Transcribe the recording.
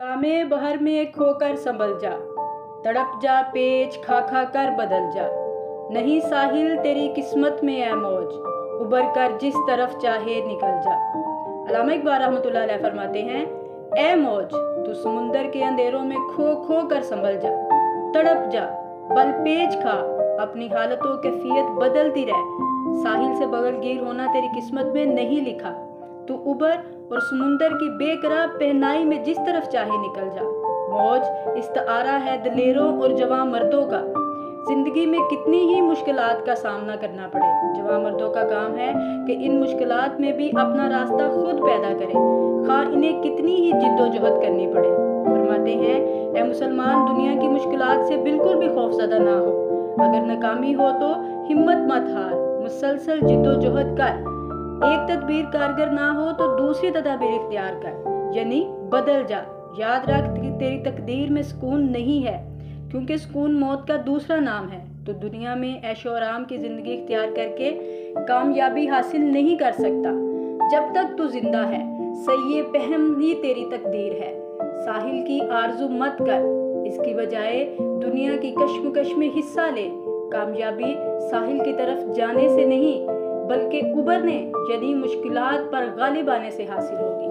कामे बहर में खोकर संभल जा, तड़प जा पेच खा खा कर बदल जा। नहीं साहिल तेरी किस्मत में है मौज, उबर कर जिस तरफ चाहे निकल जा। अल्लामा इकबाल रहमतुल्लाह अलैह फरमाते हैं, ए मौज तू समुंदर के अंधेरों में खो खो कर संभल जा, तड़प जा, बल पेच खा, अपनी हालतों कैफियत बदलती रह। साहिल से बगलगीर होना तेरी किस्मत में नहीं लिखा, तू उबर और समुंदर की बेकरार पहनाई में जिस तरफ चाहे निकल जा। मौज इस्तारा है दिलेरों और जवां मर्दों का, जिंदगी में कितनी ही मुश्किलात का सामना करना पड़े, जवां मर्दों का काम है कि इन मुश्किलात में भी अपना रास्ता खुद पैदा करें, खा इन्हें कितनी ही जिद्दोजहद करनी पड़े। फरमाते हैं, ए मुसलमान दुनिया की मुश्किलात से बिल्कुल भी खौफजदा ना हो, अगर नाकामी हो तो हिम्मत मत हार, मुसलसल जिद्दोजहद कर। एक तदबीर कारगर ना हो तो दूसरी तदबीर इख्तियार कर, यानी बदल जा। याद रख कि तेरी तकदीर में सुकून नहीं है, क्योंकि सुकून मौत का दूसरा नाम है। तो दुनिया में ऐशो आराम की जिंदगी इख्तियार करके कामयाबी हासिल नहीं कर सकता। जब तक तू जिंदा है सही पहम ही तेरी तकदीर है। साहिल की आरजू मत कर, इसकी बजाय दुनिया की कश्मकश में हिस्सा ले। कामयाबी साहिल की तरफ जाने से नहीं बल्कि उबरने यानी मुश्किलात पर गालिब आने से हासिल होगी।